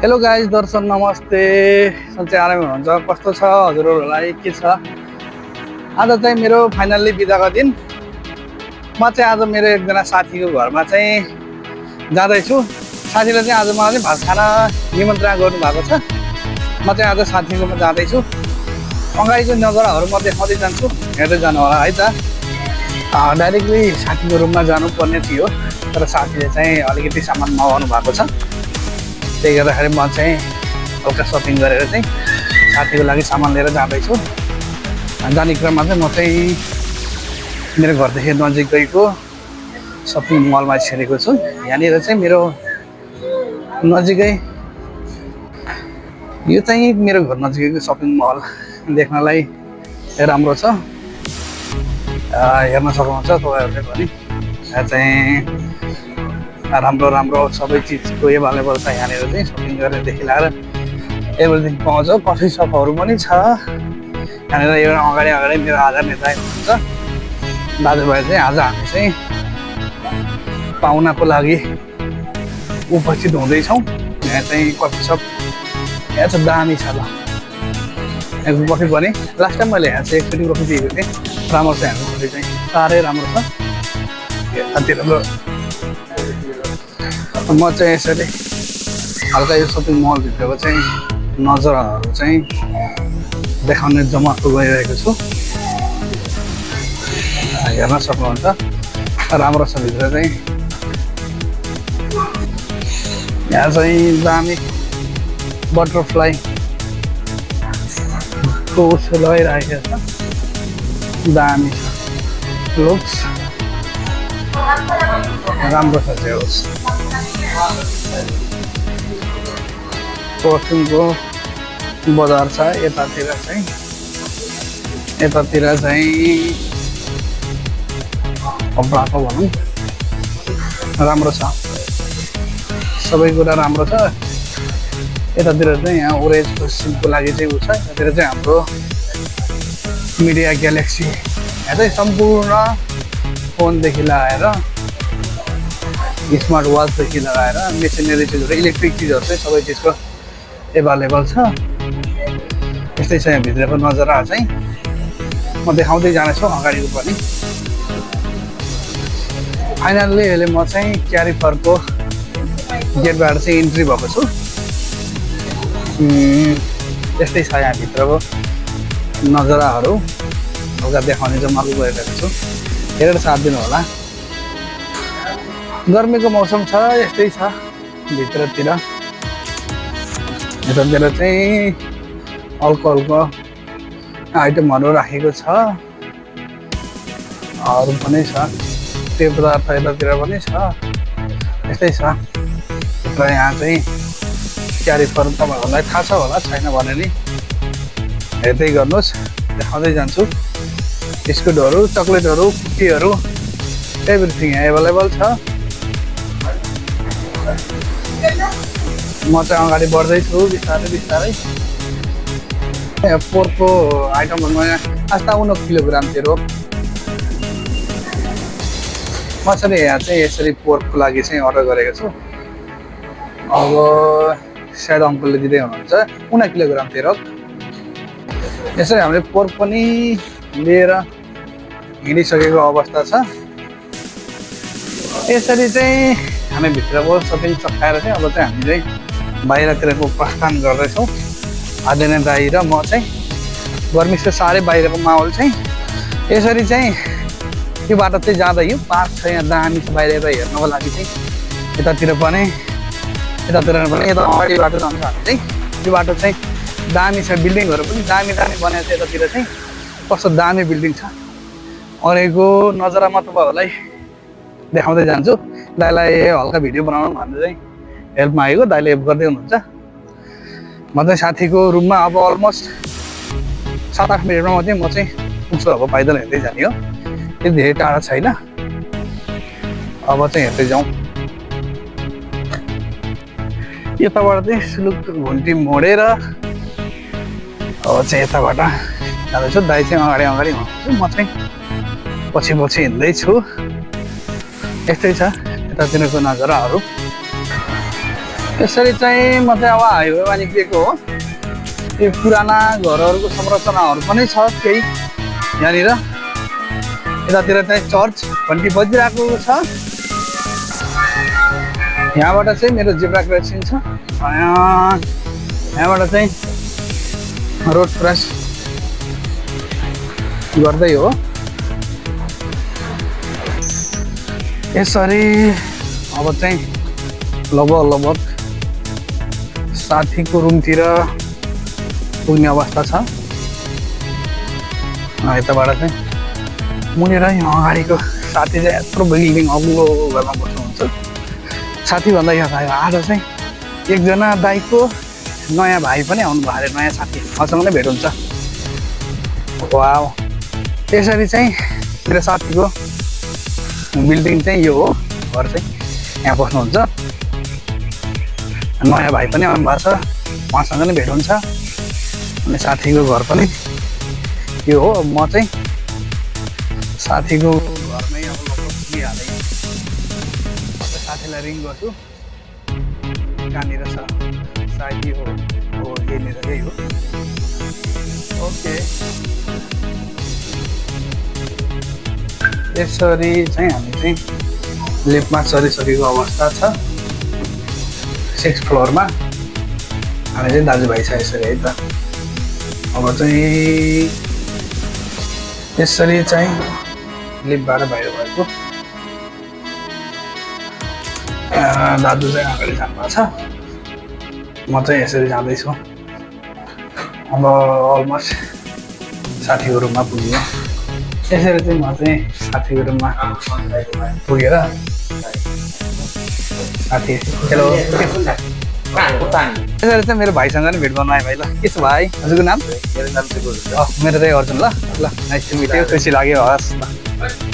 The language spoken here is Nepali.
हेलो गाइज, दर्शन नमस्ते। सन्चै आरामै हुनुहुन्छ? कस्तो छ हजुरहरूलाई? के छ? आज चाहिँ मेरो फाइनल्ली बिदाको दिन। म चाहिँ आज मेरो एकजना साथीको घरमा चाहिँ जाँदैछु। साथीले चाहिँ आज मलाई चाहिँ भात खाना निमन्त्रणा गर्नुभएको छ। म चाहिँ आज साथीकोमा जाँदैछु। अगाडिको नजाराहरू म देखाउँदै जान्छु, हेर्दै जानु होला है त। डाइरेक्टली साथीको रुममा जानुपर्ने थियो, तर साथीले चाहिँ अलिकति सामान मगाउनु भएको छ। त्यही गर्दाखेरि म चाहिँ हल्का सपिङ गरेर चाहिँ साथीको लागि सामान लिएर जाँदैछु। जाने क्रममा चाहिँ म चाहिँ मेरो घरदेखि नजिकैको सपिङ मलमा छिरेको छु। यहाँनिर चाहिँ मेरो नजिकै यो चाहिँ मेरो घर नजिकैको सपिङ मल देख्नलाई राम्रो छ। हेर्न सक्नुहुन्छ तपाईँहरूले पनि। यहाँ चाहिँ राम्रो सबै चिजको एभाइलेबल छ। यहाँनिर चाहिँ सपिङ गरेरदेखि लिएर एभ्रिथिङ पाउँछ। कफी सपहरू पनि छ यहाँनिर। एउटा अगाडि मेरो आधार नेता हुनुहुन्छ दाजुभाइ चाहिँ आज हामी चाहिँ पाहुनाको लागि उपस्थित हुँदैछौँ। यहाँ चाहिँ कफी सप यहाँ चाहिँ दामी छ। ल यहाँको कफी पनि लास्ट टाइम मैले यहाँ चाहिँ एकचोटि कफी दिएको थिएँ। राम्रो छ यहाँको कफी चाहिँ, साह्रै राम्रो छ। म चाहिँ यसरी हल्का यो सपिङ मलभित्रको चाहिँ नजरहरू चाहिँ देखाउने जमर्को गइरहेको छु। हेर्न सक्नुहुन्छ राम्रो छ भित्र चाहिँ। यहाँ चाहिँ दामी बटरफ्लाई को लगाइरहेको छ, दामी छ। लुक्स राम्रो छ चाहिँ। पर्फ्युमको बजार छ यतातिर चाहिँ कपडाको भनौँ राम्रो छ, सबै कुरा राम्रो छ। यतातिर चाहिँ यहाँ ओरेन्जको सिमको लागि चाहिँ उ छ। यतातिर चाहिँ हाम्रो मिडिया ग्यालेक्सी, यहाँ चाहिँ सम्पूर्ण फोनदेखि लगाएर स्मार्ट वाचदेखि लगाएर मेसिनरी चिजहरू, इलेक्ट्रिक चिजहरू चाहिँ सबै चिजको एभाइलेबल छ। यस्तै छ यहाँ भित्रको नजारा चाहिँ। म देखाउँदै जानेछु अगाडिको पनि। फाइनल्ली अहिले म चाहिँ क्यारिफरको गेटबाट चाहिँ इन्ट्री भएको छु। यस्तै छ यहाँ भित्रको नजाराहरू, हल्का देखाउने चाहिँ म गइरहेको छु। हेरेर साथ दिनु होला। गर्मीको मौसम छ, यस्तै छ भित्रतिर। यतातिर चाहिँ अल्कोहलको आइटमहरू राखेको छ, अरू पनि छ। त्यो पदार्थ यतातिर पनि छ, यस्तै छ। र यहाँ चाहिँ क्यारिफर तपाईँहरूलाई थाहा छ होला, छैन भने नि हेर्दै गर्नुहोस्, देखाउँदै जान्छु। बिस्कुटहरू, चक्लेटहरू, कुकीहरू, एभ्रिथिङ यहाँ एभाइलेबल छ। म चाहिँ अगाडि बढ्दैछु बिस्तारै। पोर्कको आइटमहरूमा यहाँ 58 किलोग्राम थियो रोक। म चाहिँ यहाँ चाहिँ यसरी पोर्कको लागि चाहिँ अर्डर गरेको छु। अब सायद अङ्कलले दिँदै हुनुहुन्छ 19 किलोग्राम थियो रोक। यसरी हामीले पोर्क पनि लिएर हिँडिसकेको अवस्था छ। यसरी चाहिँ हामी भित्रको सपिङ सकाएर चाहिँ अब चाहिँ हामी चाहिँ बाहिरतिरको प्रस्थान गर्दैछौँ। आदिने दाई र म चाहिँ। गर्मी चाहिँ साह्रै बाहिरको माहौल चाहिँ। यसरी चाहिँ यो बाटो चाहिँ जाँदा यो पार्क छ यहाँ दामी छ बाहिर हेर्नको लागि चाहिँ। यता अगाडि बाटो जान्छ हामी चाहिँ। यो बाटो चाहिँ दामी छ, बिल्डिङहरू पनि दामी बनाएको छ। यतातिर चाहिँ कस्तो दामी बिल्डिङ छ। अहिलेको नजरामा तपाईँहरूलाई देखाउँदै जान्छु। दाइलाई हल्का भिडियो बनाउनु भन्दा चाहिँ हेल्प मागेको, दाइले हेल्प गर्दै हुनुहुन्छ। म चाहिँ साथीको रुममा अब अलमोस्ट 7-8 मिनटमा म चाहिँ पुग्छु। अब पैदल हेर्दै जाने हो, त्यो धेरै टाढा छैन। अब चाहिँ हेर्दै जाउँ। यताबाट चाहिँ सुलुक घुन्टी मोडेर अब चाहिँ यताबाट जाँदैछु। दाइ चाहिँ अगाडि हुनुहुन्छ, म चाहिँ पछि हिँड्दैछु। यस्तै छ यतातिरको नजाराहरू। यसरी चाहिँ म चाहिँ अब हाइवेमा निक्लिएको हो। यो पुराना घरहरूको संरचनाहरू पनि छ केही यहाँनिर। यतातिर चाहिँ चर्च घन्टी बजिरहेको छ। यहाँबाट चाहिँ मेरो जेब्रा क्रसिङ छ। यहाँबाट चाहिँ रोड क्रस गर्दै हो। यसरी अब चाहिँ लगभग साथीको रुमतिर पुग्ने अवस्था छ। यताबाट चाहिँ मुनेर यहाँ अगाडिको साथी चाहिँ यत्रो बिल्डिङ अग्लो घरमा बस्नुहुन्छ। साथी भन्दा यहाँ आज चाहिँ एकजना दाइको नयाँ भाइ पनि आउनु भएको अरे, नयाँ साथी मसँग नै भेट हुन्छ। वाउ, त्यसरी चाहिँ मेरो साथीको बिल्डिङ चाहिँ यो हो। घर चाहिँ यहाँ बस्नुहुन्छ। नयाँ भाइ पनि आउनु भएको छ, उहाँसँग नै भेट हुन्छ। अनि साथीको घर पनि यो हो। म चाहिँ साथीको घरमै अब लगभग पुगिहालेँ। साथीलाई रिङ गर्छु, कहाँनिर छ, सायद यो हो, यहीँनिर यही हो। ओके, यसरी चाहिँ हामी चाहिँ लिफ्टमा चढिसकेको अवस्था छ। 6th फ्लोरमा हामी चाहिँ दाजुभाइ छ यसरी है त। अब चाहिँ यसरी चाहिँ लिफ्टबाट बाहिर भएको दाजु चाहिँ अगाडि जानुभएको छ। म चाहिँ यसरी जाँदैछु। अब अलमोस्ट साथीको रुममा पुग्यो। यसरी चाहिँ म चाहिँ साथीको रुममा पुगेर साथी हेलो यसरी चाहिँ मेरो भाइसँग नि भेट गर्नु आयो भाइ। ल के छ भाइ, हजुरको नाम? मेरो नाम चाहिँ मेरो चाहिँ अर्जुन। ल ल नाइस टु मिट यु, खुसी लाग्यो। हस् ल।